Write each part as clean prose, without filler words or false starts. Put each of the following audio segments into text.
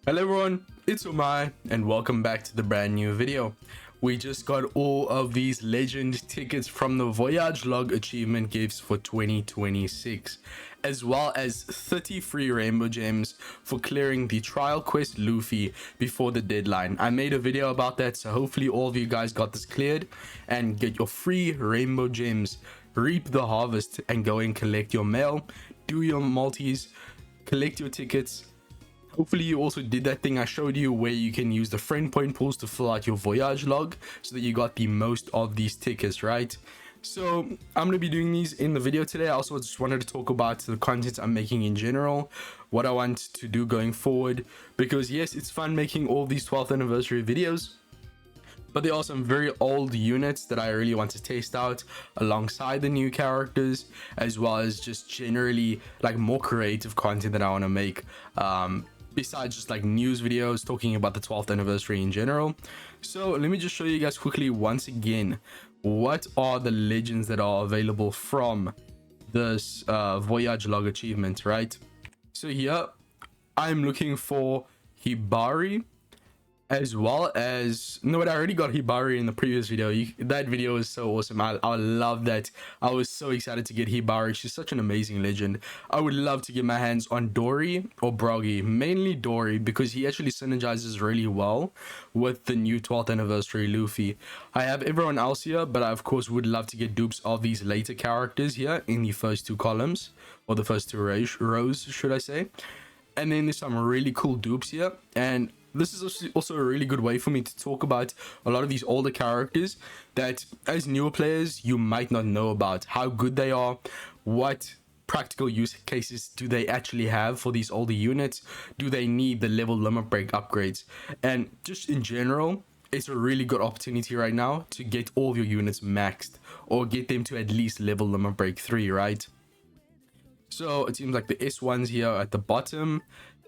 Hello everyone, it's Omae and welcome back to the brand new video. We just got all of these legend tickets from the Voyage log achievement gifts for 2026, as well as 30 free rainbow gems for clearing the trial quest Luffy before the deadline. I made a video about that, so hopefully all of you guys got this cleared and get your free rainbow gems, reap the harvest and go and collect your mail, do your multis, collect your tickets. Hopefully you also did that thing I showed you where you can use the friend point pools to fill out your Voyage log so that you got the most of these tickets, right? So I'm going to be doing these in the video today. I also just wanted to talk about the content I'm making in general, what I want to do going forward, because yes, it's fun making all these 12th anniversary videos, but there are some very old units that I really want to test out alongside the new characters, as well as just generally like more creative content that I want to make. Besides just like news videos talking about the 12th anniversary in general. So let me just show you guys quickly once again what are the legends that are available from this Voyage log achievement, right? So here I'm looking for Hibari, as well as I already got Hibari in the previous video. That video was so awesome. I love that. I was so excited to get Hibari. She's such an amazing legend. I would love to get my hands on Dory or Broggy, mainly Dory, because he actually synergizes really well with the new 12th anniversary Luffy. I have everyone else here, but I of course would love to get dupes of these later characters here in the first two columns, or the first two rows should I say. And then there's some really cool dupes here, and this is also a really good way for me to talk about a lot of these older characters that as newer players you might not know about, how good they are, what practical use cases do they actually have for these older units, do they need the level limit break upgrades, and just in general it's a really good opportunity right now to get all of your units maxed or get them to at least level limit break 3, right? So it seems like the S1s here at the bottom,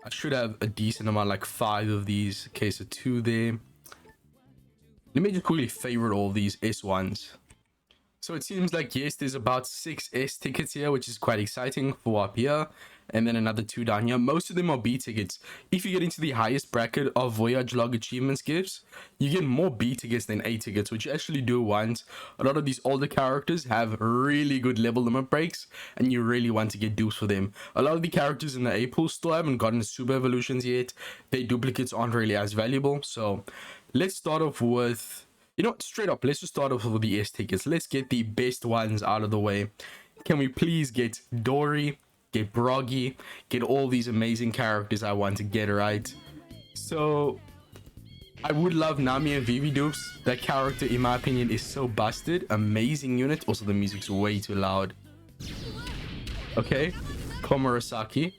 I should have a decent amount, like 5 of these. Okay, so 2 there. Let me just quickly favorite all these S1s. So it seems like, yes, there's about 6 S tickets here, which is quite exciting. 4 up here, and then another 2 down here. Most of them are B tickets. If you get into the highest bracket of Voyage log achievements gifts, you get more B tickets than A tickets, which you actually do want. A lot of these older characters have really good level limit breaks, and you really want to get dupes for them. A lot of the characters in the A pool still haven't gotten super evolutions yet. Their duplicates aren't really as valuable. So let's start off with, straight up, let's just start off with the S tickets. Let's get the best ones out of the way. Can we please get Dory, get Broggy, get all these amazing characters I want to get, right? So I would love Nami and Vivi dupes. That character, in my opinion, is so busted. Amazing unit. Also, the music's way too loud. Okay, Komurasaki.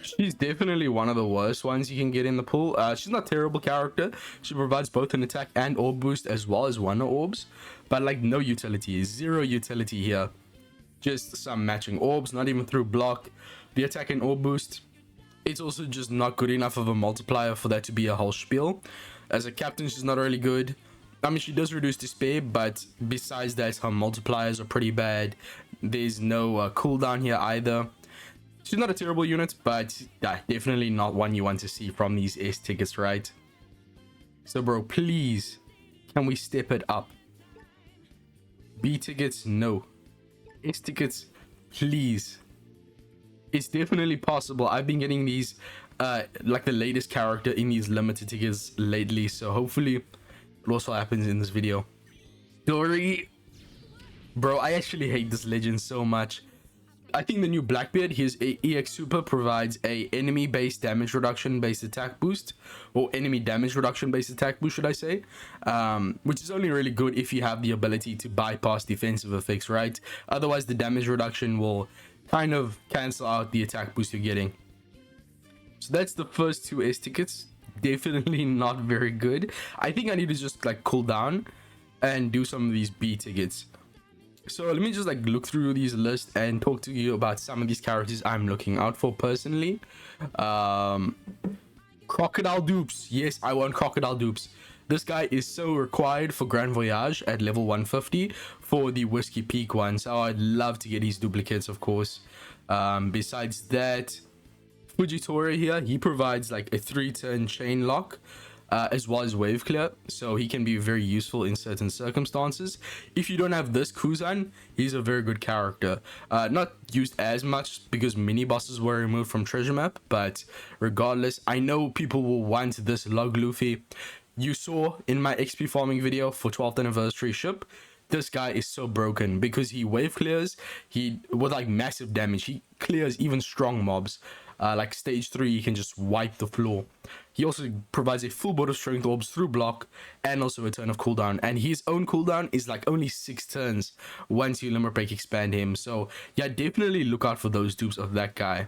She's definitely one of the worst ones you can get in the pool. She's not a terrible character. She provides both an attack and orb boost, as well as wonder orbs, but like no utility. Zero utility here. Just some matching orbs, not even through block. The attack and orb boost, it's also just not good enough of a multiplier for that to be a whole spiel. As a captain, she's not really good. I mean, she does reduce despair, but besides that, her multipliers are pretty bad. There's no cooldown here either. She's not a terrible unit, but definitely not one you want to see from these S tickets, right? So bro, please, can we step it up? B tickets, no. S tickets, please. It's definitely possible. I've been getting these like the latest character in these limited tickets lately, so hopefully it also happens in this video. Dory, bro, I actually hate this legend so much. I think the new Blackbeard, his EX Super, provides a enemy based damage reduction based attack boost, or enemy damage reduction based attack boost should I say, which is only really good if you have the ability to bypass defensive effects, right? Otherwise the damage reduction will kind of cancel out the attack boost you're getting. So that's the first 2 S tickets. Definitely not very good. I think I need to just like cool down and do some of these B tickets. So let me just like look through these lists and talk to you about some of these characters I'm looking out for personally. Crocodile dupes. Yes, I want crocodile dupes. This guy is so required for Grand Voyage at level 150 for the Whiskey Peak one. So I'd love to get his duplicates, of course. Besides that, Fujitora here, he provides like a 3-turn chain lock, as well as wave clear, so he can be very useful in certain circumstances. If you don't have this Kuzan, he's a very good character. Not used as much because mini bosses were removed from treasure map, but regardless, I know people will want this log Luffy. You saw in my XP farming video for 12th anniversary ship, this guy is so broken because he wave clears, he with like massive damage, he clears even strong mobs. Like stage 3, he can just wipe the floor. He also provides a full board of strength orbs through block and also a turn of cooldown. And his own cooldown is like only 6 turns once you limit break expand him. So yeah, definitely look out for those dupes of that guy.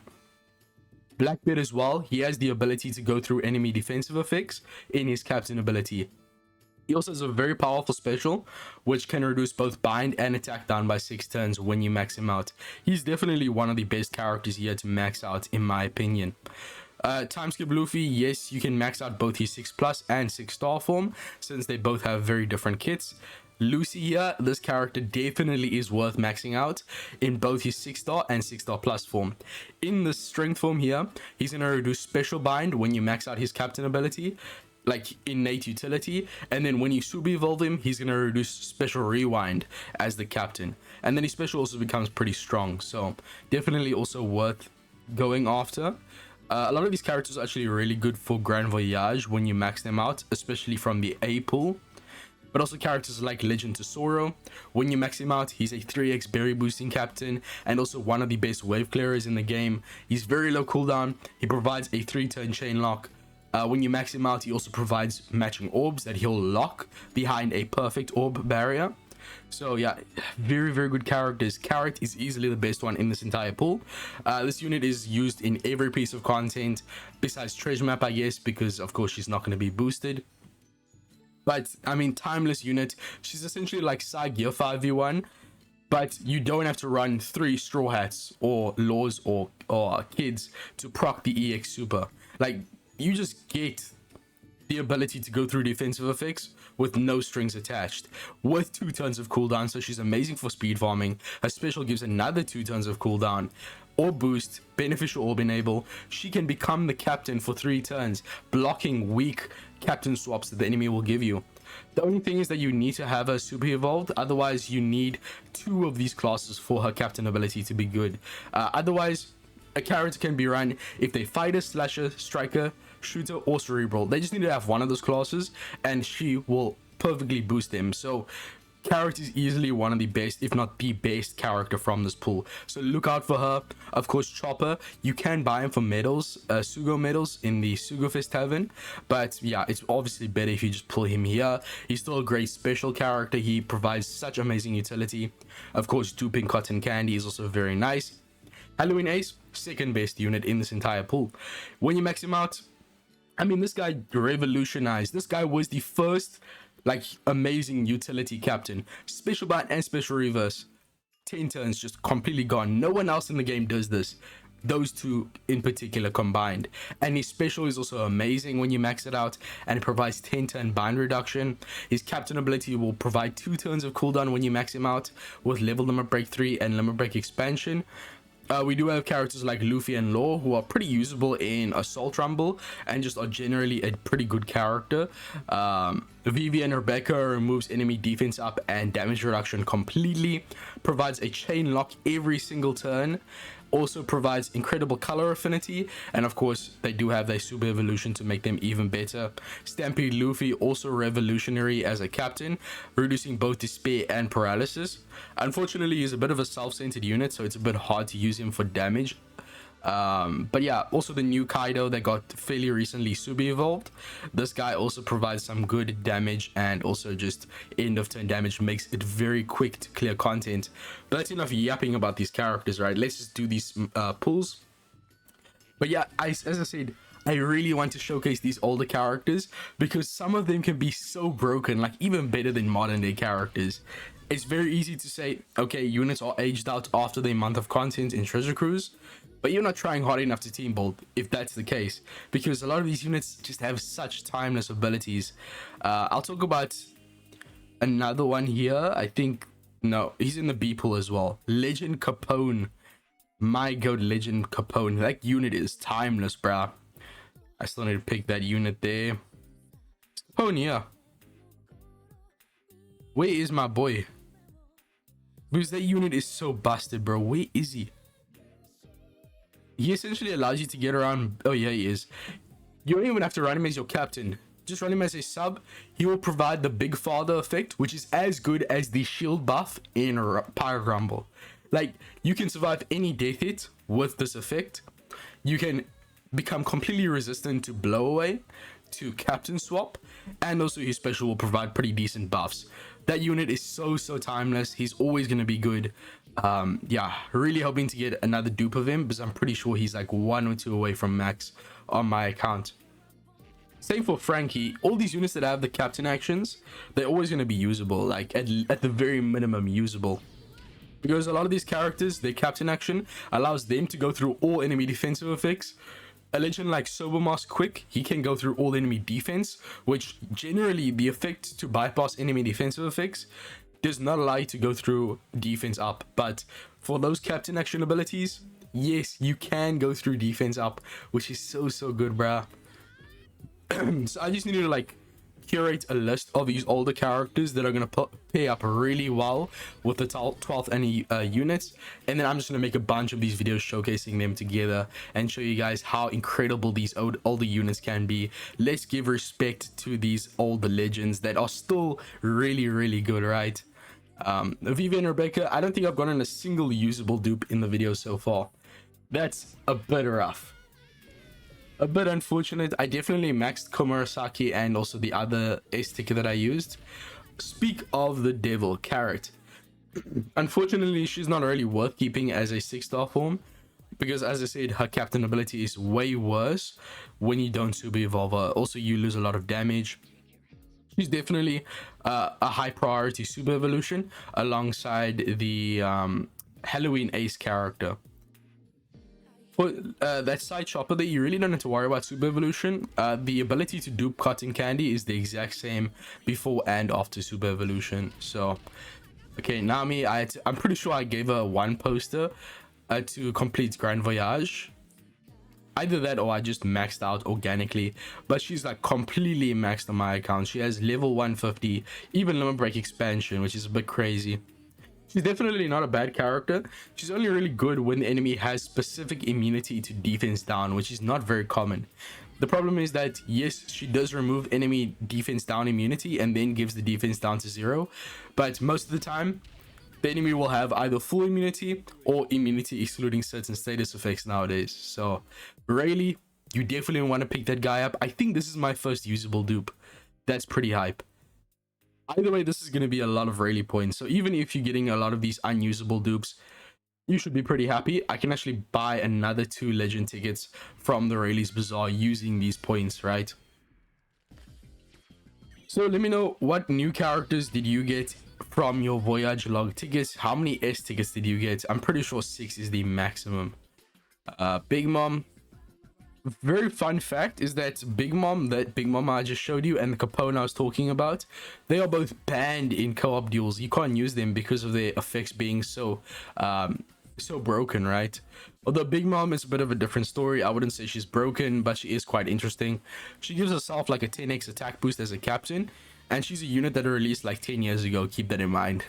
Blackbeard as well, he has the ability to go through enemy defensive effects in his captain ability. He also has a very powerful special, which can reduce both bind and attack down by 6 turns when you max him out. He's definitely one of the best characters here to max out, in my opinion. Timeskip Luffy, yes, you can max out both his 6+ and 6-star form, since they both have very different kits. Lucy here, this character definitely is worth maxing out in both his 6-star and 6-star plus form. In the strength form here, he's going to reduce special bind when you max out his captain ability, like innate utility, and then when you super evolve him, he's gonna reduce special rewind as the captain, and then his special also becomes pretty strong, so definitely also worth going after. A lot of these characters are actually really good for Grand Voyage when you max them out, especially from the A pool. But also characters like Legend Tesoro, when you max him out, he's a 3x berry boosting captain and also one of the best wave clearers in the game. He's very low cooldown, he provides a 3-turn chain lock. When you max him out, he also provides matching orbs that he'll lock behind a perfect orb barrier. So yeah, very, very good characters. Carrot is easily the best one in this entire pool. This unit is used in every piece of content besides treasure map, I guess, because of course she's not going to be boosted. But I mean, timeless unit. She's essentially like Sai Gear 5v1, but you don't have to run 3 Straw Hats or Laws or Kids to proc the EX Super. Like, you just get the ability to go through defensive effects with no strings attached, with 2 turns of cooldown, so she's amazing for speed farming. Her special gives another 2 turns of cooldown. Orb boost, beneficial orb enable. She can become the captain for 3 turns, blocking weak captain swaps that the enemy will give you. The only thing is that you need to have her super evolved, otherwise you need 2 of these classes for her captain ability to be good. Otherwise, a character can be run if they fighter, slasher, striker, shooter, or cerebral. They just need to have one of those classes and she will perfectly boost them. So Carrot is easily one of the best, if not the best character from this pool, so look out for her. Of course, Chopper, you can buy him for medals, Sugo medals in the Sugo Fest Tavern, but yeah, it's obviously better if you just pull him here. He's still a great special character, he provides such amazing utility. Of course, duping Cotton Candy is also very nice. Halloween Ace, second best unit in this entire pool. When you max him out, I mean, this guy revolutionized. This guy was the first like amazing utility captain. Special bind and special reverse, 10 turns just completely gone. No one else in the game does this, those 2 in particular combined. And his special is also amazing when you max it out, and it provides 10 turn bind reduction. His captain ability will provide 2 turns of cooldown when you max him out with level limit break 3 and limit break expansion. We do have characters like Luffy and Law who are pretty usable in Assault Rumble and just are generally a pretty good character. Vivi and Rebecca removes enemy defense up and damage reduction completely, provides a chain lock every single turn, also provides incredible color affinity, and of course they do have their super evolution to make them even better. Stampede Luffy, also revolutionary as a captain, reducing both despair and paralysis. Unfortunately, he's a bit of a self-centered unit, so it's a bit hard to use him for damage. But yeah, also the new Kaido that got fairly recently super evolved. This guy also provides some good damage, and also just end of turn damage, makes it very quick to clear content. But that's enough yapping about these characters, right? Let's just do these pulls. But yeah, as I said, I really want to showcase these older characters because some of them can be so broken, like even better than modern day characters. It's very easy to say, okay, units are aged out after their month of content in Treasure Cruise, but you're not trying hard enough to team build if that's the case, because a lot of these units just have such timeless abilities. I'll talk about another one here. I think, no, he's in the B pool as well. Legend Capone. My god, legend Capone. That unit is timeless, bruh. I still need to pick that unit there. Capone, yeah. Where is my boy? Because that unit is so busted, bro. Where is he? He essentially allows you to get around. Oh yeah, he is. You don't even have to run him as your captain. Just run him as a sub. He will provide the Big Father effect, which is as good as the shield buff in Pyre Grumble. Like, you can survive any death hit with this effect. You can become completely resistant to blow away, to captain swap, and also his special will provide pretty decent buffs. That unit is so timeless. He's always going to be good. Yeah, really hoping to get another dupe of him, because I'm pretty sure he's like 1 or 2 away from max on my account. Same for Frankie. All these units that have the captain actions, they're always going to be usable, like at the very minimum usable, because a lot of these characters, their captain action allows them to go through all enemy defensive effects. A legend like Sobermask Quick, he can go through all enemy defense, which generally the effect to bypass enemy defensive effects does not allow you to go through defense up. But for those captain action abilities, yes, you can go through defense up, which is so good, bruh. So I just need to like curate a list of these older characters that are going to pay up really well with the 12th Anni units, and then I'm just going to make a bunch of these videos showcasing them together and show you guys how incredible these older units can be. Let's give respect to these older legends that are still really good, right? Vivi and Rebecca, I don't think I've gotten a single usable dupe in the video so far. That's a bit rough. A bit unfortunate. I definitely maxed Komurasaki and also the other S ticket that I used. Speak of the devil, Carrot. Unfortunately, she's not really worth keeping as a 6-star form, because as I said, her captain ability is way worse when you don't super evolve her. Also, you lose a lot of damage. She's definitely a high priority super evolution alongside the Halloween Ace character. For that side chopper there, you really don't have to worry about super evolution. The ability to dupe cotton candy is the exact same before and after super evolution. So okay, Nami, I'm pretty sure I gave her 1 poster to complete Grand Voyage. Either that or I just maxed out organically, but she's like completely maxed on my account. She has level 150, even limit break expansion, which is a bit crazy. She's definitely not a bad character. She's only really good when the enemy has specific immunity to defense down, which is not very common. The problem is that, yes, she does remove enemy defense down immunity and then gives the defense down to 0. But most of the time, the enemy will have either full immunity or immunity excluding certain status effects nowadays. So, Rayleigh, you definitely want to pick that guy up. I think this is my first usable dupe. That's pretty hype. Either way, this is going to be a lot of Rayleigh points. So even if you're getting a lot of these unusable dupes, you should be pretty happy. I can actually buy another 2 legend tickets from the Rayleigh's Bazaar using these points, right? So let me know, what new characters did you get from your Voyage log tickets? How many S tickets did you get? I'm pretty sure 6 is the maximum. Big Mom. Very fun fact is that Big Mom I just showed you and the Capone I was talking about, they are both banned in co-op duels. You can't use them because of their effects being so broken, right? Although Big Mom is a bit of a different story. I wouldn't say she's broken, but she is quite interesting. She gives herself like a 10x attack boost as a captain, and she's a unit that I released like 10 years ago. Keep that in mind.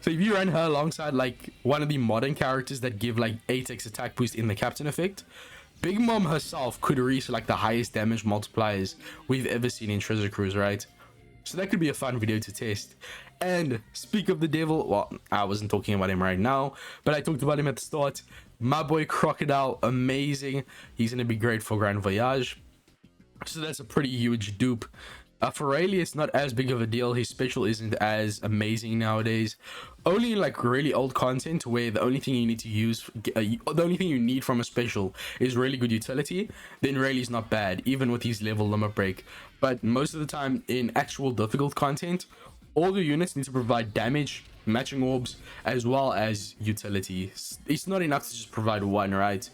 So if you run her alongside like one of the modern characters that give like 8x attack boost in the captain effect, Big Mom herself could reach like the highest damage multipliers we've ever seen in Treasure Cruise, right? So that could be a fun video to test. And speak of the devil, well, I wasn't talking about him right now, but I talked about him at the start. My boy Crocodile, amazing. He's going to be great for Grand Voyage. So that's a pretty huge dupe. For Rayleigh, it's not as big of a deal. His special isn't as amazing nowadays. Only like really old content where the only thing you need to use, the only thing you need from a special is really good utility, then Rayleigh's not bad, even with his level limit break. But most of the time in actual difficult content, all the units need to provide damage, matching orbs, as well as utility. It's not enough to just provide one, right?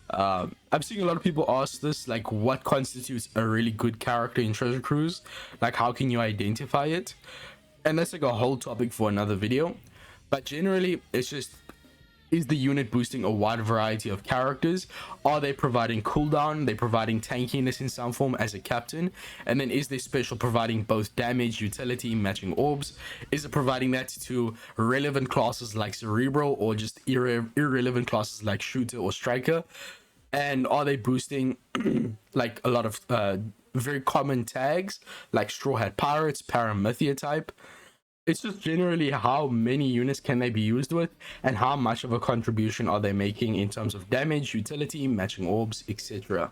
I'm seeing a lot of people ask this, like, what constitutes a really good character in Treasure Cruise? Like, how can you identify it? And that's like a whole topic for another video. But generally, it's just Is the unit boosting a wide variety of characters? Are they providing cooldown? They're providing tankiness in some form as a captain? And then is their special providing both damage, utility, matching orbs? Is it providing that to relevant classes like cerebral, or just irrelevant classes like shooter or striker? And are they boosting like a lot of very common tags like straw hat pirates, paramythia type? It's just generally how many units can they be used with, and how much of a contribution are they making in terms of damage, utility, matching orbs, etc.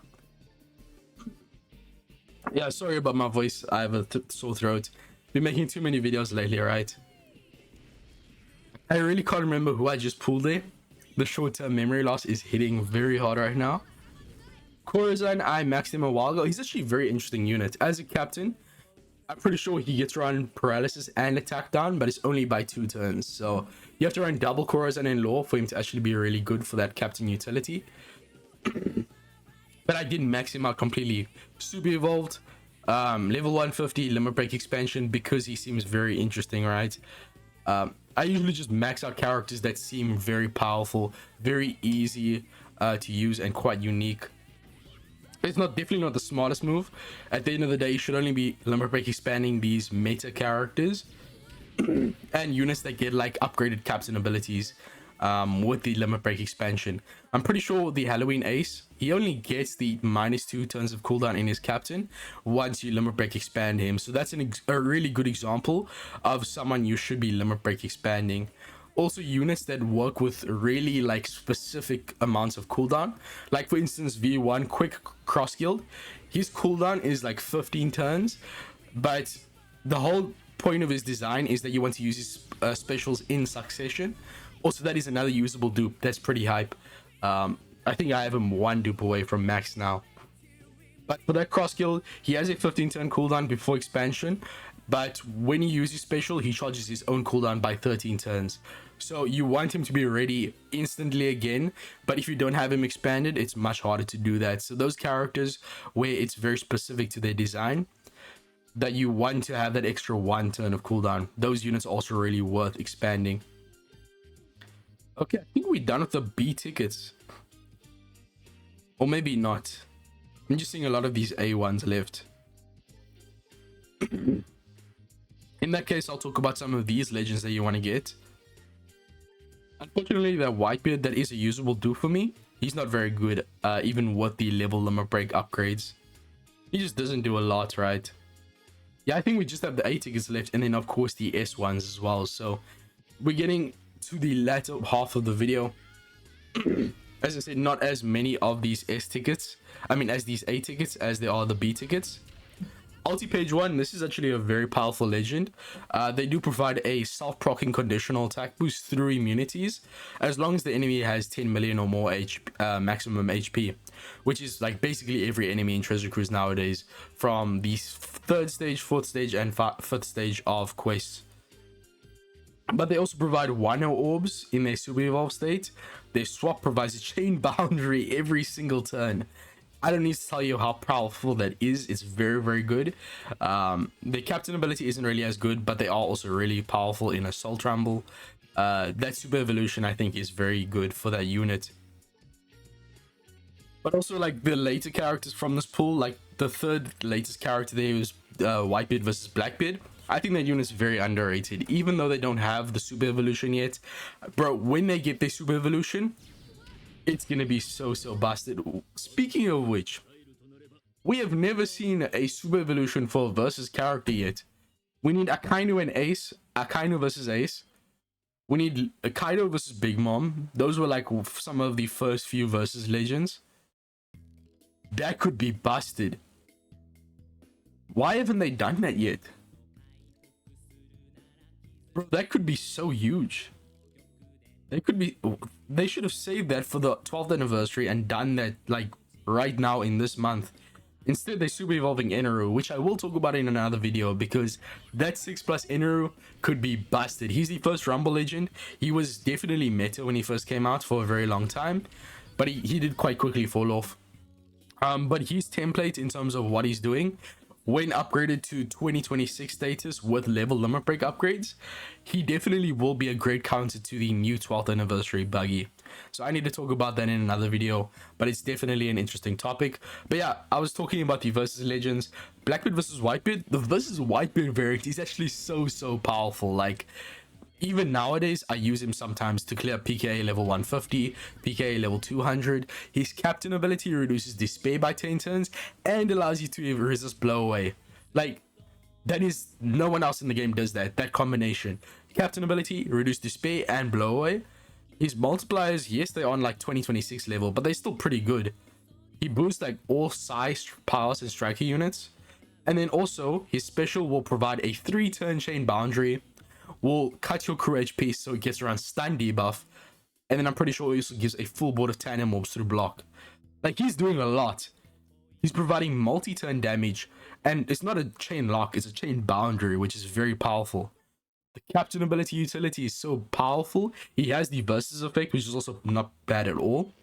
Yeah, sorry about my voice. I have a sore throat. Been making too many videos lately, right? I really can't remember who I just pulled there. The short-term memory loss is hitting very hard right now. Corazon, I maxed him a while ago. He's actually a very interesting unit. As a captain, I'm pretty sure he gets run paralysis and attack down, but it's only by 2 turns. So you have to run double Corazon in lore for him to actually be really good for that captain utility. But I didn't max him out completely. Super evolved, level 150 limit break expansion, because he seems very interesting, right? I usually just max out characters that seem very powerful, very easy to use, and quite unique. It's definitely not the smartest move. At the end of the day, you should only be limit break expanding these meta characters and units that get like upgraded captain abilities with the limit break expansion. I'm pretty sure the Halloween Ace, he only gets the -2 turns of cooldown in his captain once you limit break expand him. So that's a really good example of someone you should be limit break expanding. Also, units that work with really like specific amounts of cooldown, like for instance V1 quick cross guild, his cooldown is like 15 turns, but the whole point of his design is that you want to use his specials in succession. Also, that is another usable dupe that's pretty hype. I think I have him 1 dupe away from max now. But for that cross guild, he has a 15 turn cooldown before expansion, but when he uses special, he charges his own cooldown by 13 turns. So you want him to be ready instantly again, but if you don't have him expanded, it's much harder to do that. So those characters where it's very specific to their design, that you want to have that extra 1 turn of cooldown, those units are also really worth expanding. Okay, I think we're done with the B tickets. Or maybe not. I'm just seeing a lot of these A ones left. In that case, I'll talk about some of these legends that you want to get. Unfortunately, that Whitebeard, that is a usable dupe for me. He's not very good, even with the level limit break upgrades. He just doesn't do a lot, right? Yeah, I think we just have the A tickets left, and then of course the S ones as well. So we're getting to the latter half of the video. As I said, not as many of these S tickets, as these A tickets as there are the B tickets. Ulti page 1, this is actually a very powerful legend. They do provide a self-proccing conditional attack boost through immunities, as long as the enemy has 10 million or more maximum HP, which is like basically every enemy in Treasure Cruise nowadays, from the 3rd stage, 4th stage, and 5th stage of quests. But they also provide Wino orbs in their super evolved state. Their swap provides a chain boundary every single turn. I don't need to tell you how powerful that is. It's very, very good. The captain ability isn't really as good, but they are also really powerful in Assault Rumble. That super evolution, I think, is very good for that unit. But also, like, the later characters from this pool, like the 3rd latest character there was Whitebeard versus Blackbeard. I think that unit's very underrated, even though they don't have the super evolution yet. Bro, when they get their super evolution, it's gonna be so busted. Speaking of which, we have never seen a super evolution for a versus character yet. We need Akainu and Ace, Akainu versus Ace. We need Kaido versus Big Mom. Those were like some of the first few versus legends. That could be busted. Why haven't they done that yet? Bro, that could be so huge. They should have saved that for the 12th anniversary and done that like right now in this month. Instead, they're super evolving Eneru, which I will talk about in another video, because that 6+ Eneru could be busted. He's the first Rumble legend. He was definitely meta when he first came out for a very long time, but he did quite quickly fall off. But his template in terms of what he's doing when upgraded to 2026 status with level limit break upgrades, he definitely will be a great counter to the new 12th anniversary buggy. So I need to talk about that in another video, but it's definitely an interesting topic. But yeah, I was talking about the versus legends, Blackbeard versus Whitebeard. The versus Whitebeard variant is actually so powerful. Like, even nowadays, I use him sometimes to clear PKA level 150, PKA level 200. His captain ability reduces despair by 10 turns and allows you to resist blow away. Like, that is, no one else in the game does that combination. Captain ability, reduce despair and blow away. His multipliers, yes, they're on like 2026 level, but they're still pretty good. He boosts like all size, powers, and striker units. And then also, his special will provide a 3-turn chain boundary, will cut your crew HP so it gets around stun debuff, and then I'm pretty sure he also gives a full board of tandem mobs through block. Like, he's doing a lot. He's providing multi-turn damage, and it's not a chain lock, it's a chain boundary, which is very powerful. The captain ability utility is so powerful. He has the versus effect, which is also not bad at all.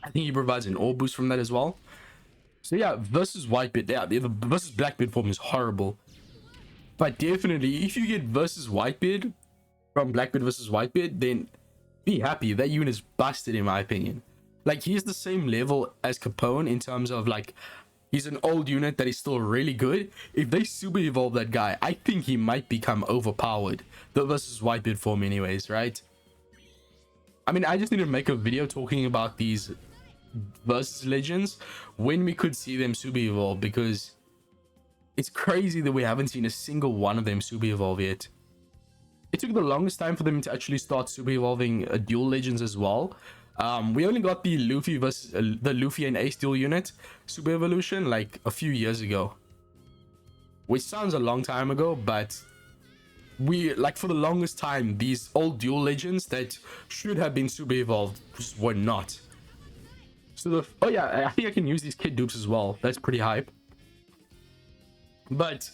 I think he provides an ore boost from that as well. So yeah, versus Whitebeard, yeah, the versus Blackbeard form is horrible. But definitely, if you get versus Whitebeard from Blackbeard versus Whitebeard, then be happy. That unit is busted, in my opinion. Like, he's the same level as Capone in terms of, like, he's an old unit that is still really good. If they super evolve that guy, I think he might become overpowered. The versus Whitebeard form anyways, right? I mean, I just need to make a video talking about these versus legends when we could see them super evolve, because it's crazy that we haven't seen a single one of them super evolve yet. It took the longest time for them to actually start super evolving dual legends as well. We only got the Luffy versus the Luffy and Ace dual unit super evolution like a few years ago, which sounds a long time ago, but we, like, for the longest time, these old dual legends that should have been super evolved just were not. So oh yeah, I think I can use these kid dupes as well. That's pretty hype. But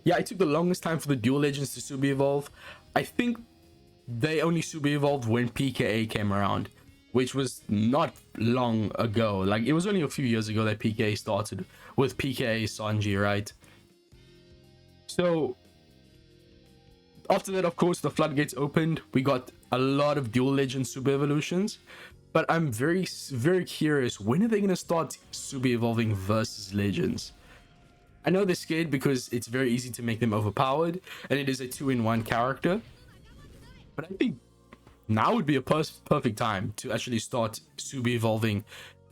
yeah, it took the longest time for the dual legends to super evolve. I think they only super evolved when PKA came around, which was not long ago. Like, it was only a few years ago that PKA started with PKA Sanji, right? So after that, of course, the floodgates opened. We got a lot of dual legend super evolutions, but I'm very curious, when are they going to start super evolving versus legends? I know they're scared because it's very easy to make them overpowered, and it is a 2-in-1 character. But I think now would be a perfect time to actually start super evolving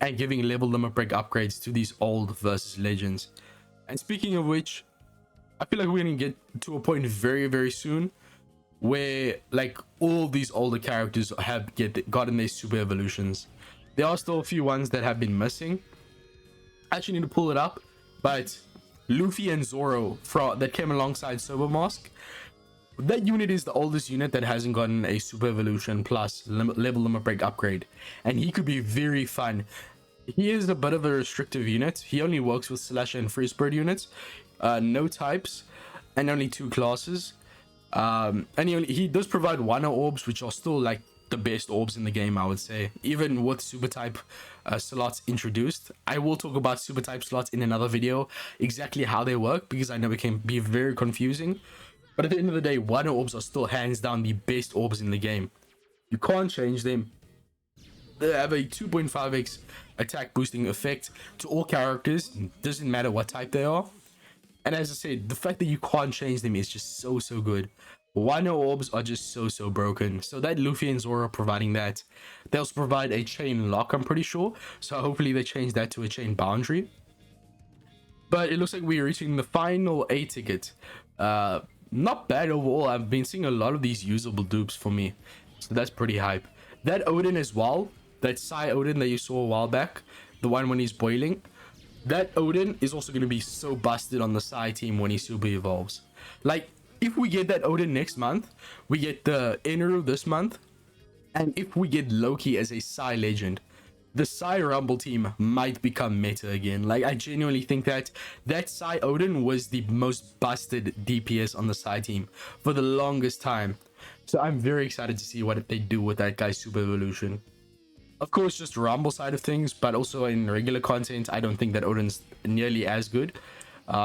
and giving level limit break upgrades to these old versus legends. And speaking of which, I feel like we're gonna get to a point very soon where, like, all these older characters have gotten their super evolutions. There are still a few ones that have been missing. I actually need to pull it up, but Luffy and Zoro that came alongside Sober Mask, that unit is the oldest unit that hasn't gotten a super evolution plus level limit break upgrade, and he could be very fun. He is a bit of a restrictive unit. He only works with Slasher and Free Spirit units, no types, and only 2 classes. And he does provide 1 orbs, which are still like the best orbs in the game, I would say, even with super type slots introduced. I will talk about super type slots in another video, exactly how they work, because I know it can be very confusing. But at the end of the day, 1 orbs are still hands down the best orbs in the game. You can't change them. They have a 2.5x attack boosting effect to all characters, doesn't matter what type they are. And as I said, the fact that you can't change them is just so good. 1 orbs are just so broken. So that Luffy and Zoro are providing that. They also provide a chain lock, I'm pretty sure. So hopefully they change that to a chain boundary. But it looks like we're reaching the final A ticket. Not bad overall. I've been seeing a lot of these usable dupes for me, so that's pretty hype. That Odin as well, that Psy Odin that you saw a while back, the one when he's boiling, that Odin is also going to be so busted on the Psy team when he super evolves. Like, if we get that Odin next month, we get the Eneru this month, and if we get Loki as a Psy legend, the Psy Rumble team might become meta again. Like, I genuinely think that Psy Odin was the most busted DPS on the Psy team for the longest time. So I'm very excited to see what they do with that guy's super evolution. Of course, just Rumble side of things, but also in regular content, I don't think that Odin's nearly as good.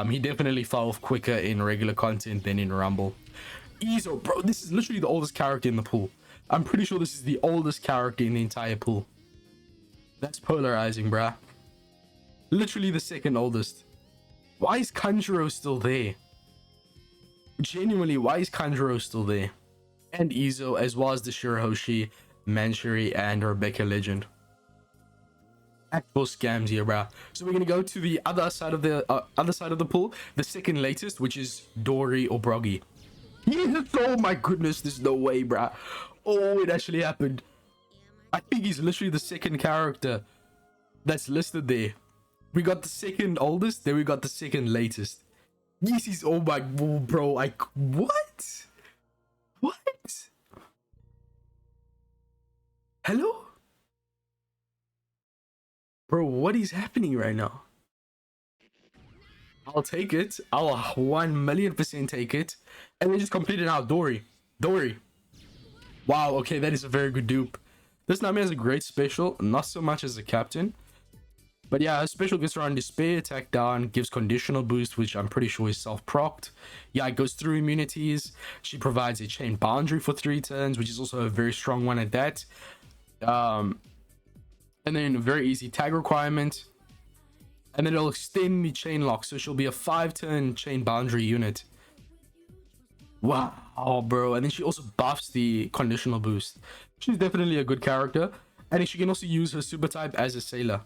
He definitely fell off quicker in regular content than in Rumble. Ezo, bro, this is literally the oldest character in the pool. I'm pretty sure this is the oldest character in the entire pool. That's polarizing, bruh. Literally the second oldest. Why is Kanjuro still there? Genuinely, why is Kanjuro still there? And Izo, as well as the Shirahoshi, Manchuri, and Rebecca Legend. Actual scams here, bruh. So we're gonna go to the other side of the pool, the second latest, which is Dory or Broggy. Yes! Oh my goodness, there's no way, bruh. Oh, it actually happened. I think he's literally the second character that's listed there. We got the second oldest, then we got the second latest. Yes, he's, oh my, bro, what? What? Hello? Bro, what is happening right now? I'll take it. I'll 1,000,000% take it. And we just completed now, Dory. Wow, okay, that is a very good dupe. This Nami has a great special, not so much as a captain. But yeah, her special gets her on Despair, attack down, gives conditional boost, which I'm pretty sure is self-procced. Yeah, it goes through immunities. She provides a chain boundary for 3 turns, which is also a very strong one at that. And then a very easy tag requirement. And then it'll extend the chain lock, so she'll be a 5-turn chain boundary unit. Wow, bro. And then she also buffs the conditional boost. She's definitely a good character. And she can also use her super type as a sailor,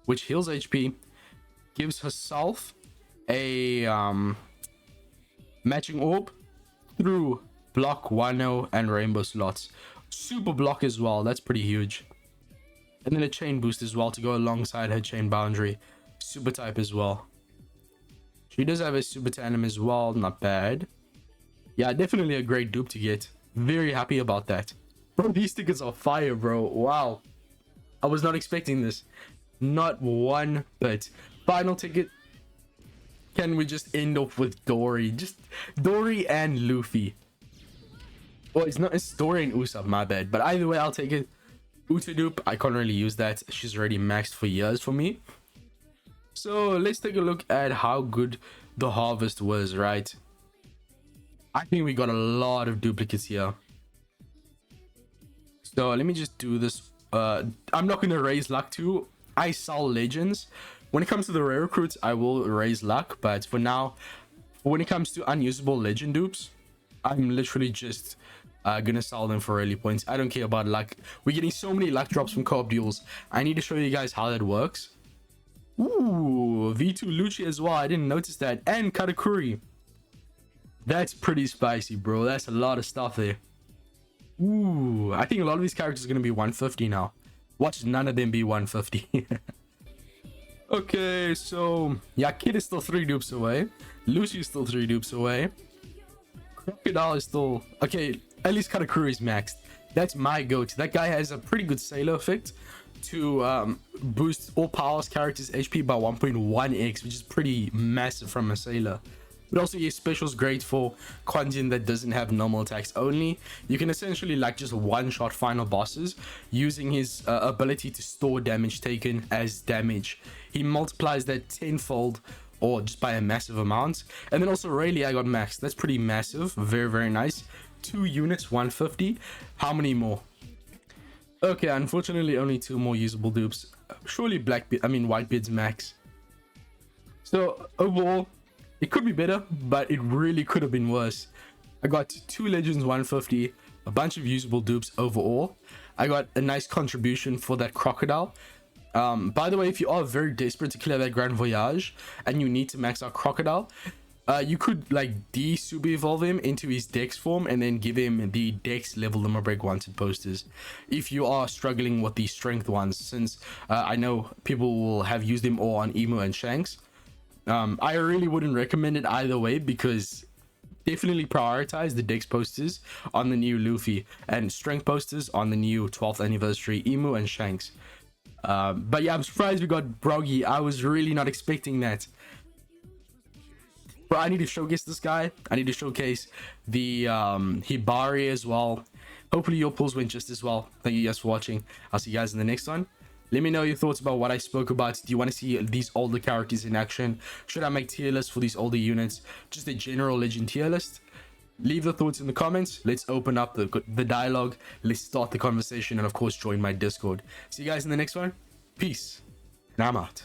which heals HP, gives herself a matching orb through block, 1-0, and rainbow slots. Super block as well, that's pretty huge. And then a chain boost as well to go alongside her chain boundary. Super type as well. She does have a super tandem as well, not bad. Yeah, definitely a great dupe to get. Very happy about that. Bro, these tickets are fire, bro. Wow. I was not expecting this. Not one bit. Final ticket. Can we just end off with Dory? Just Dory and Luffy. Well, it's Dory and Usopp, my bad. But either way, I'll take it. Uta dupe, I can't really use that. She's already maxed for years for me. So let's take a look at how good the harvest was, right? I think we got a lot of duplicates here. So let me just do this. I'm not going to raise luck too. I sell legends. When it comes to the rare recruits, I will raise luck. But for now, when it comes to unusable legend dupes, I'm literally just gonna sell them for early points. I don't care about luck. We're getting so many luck drops from co-op deals. I need to show you guys how that works. Ooh, V2 Lucci as well. I didn't notice that. And Katakuri. That's pretty spicy, bro. That's a lot of stuff there. Ooh, I think a lot of these characters are going to be 150 now. Watch none of them be 150. Okay, so yeah, Kid is still 3 dupes away. Lucy is still 3 dupes away. Crocodile is still... Okay, at least Katakuri is maxed. That's my go-to. That guy has a pretty good sailor effect to boost all powers characters HP by 1.1x, which is pretty massive from a sailor. But also his special is great for content that doesn't have normal attacks only. You can essentially like just one-shot final bosses using his ability to store damage taken as damage. He multiplies that tenfold or just by a massive amount. And then also Rayleigh I got maxed. That's pretty massive. Very, very nice. 2 units, 150. How many more? Okay, unfortunately only 2 more usable dupes. Surely Whitebeard's max. So overall, it could be better, but it really could have been worse. I got 2 legends 150, a bunch of usable dupes overall. I got a nice contribution for that crocodile. By the way, if you are very desperate to clear that Grand Voyage and you need to max out crocodile, you could like super evolve him into his dex form and then give him the dex level Limberbreak wanted posters if you are struggling with the strength ones, since I know people will have used him all on Emu and Shanks. I really wouldn't recommend it either way, because definitely prioritize the dex posters on the new Luffy and strength posters on the new 12th anniversary Emu and Shanks. But yeah, I'm surprised we got Broggy. I was really not expecting that. But I need to showcase this guy. I need to showcase the Hibari as well. Hopefully your pulls went just as well. Thank you guys for watching. I'll see you guys in the next one. Let me know your thoughts about what I spoke about. Do you want to see these older characters in action? Should I make tier lists for these older units? Just a general legend tier list? Leave the thoughts in the comments. Let's open up the dialogue. Let's start the conversation, and of course join my Discord. See you guys in the next one. Peace, and I'm out.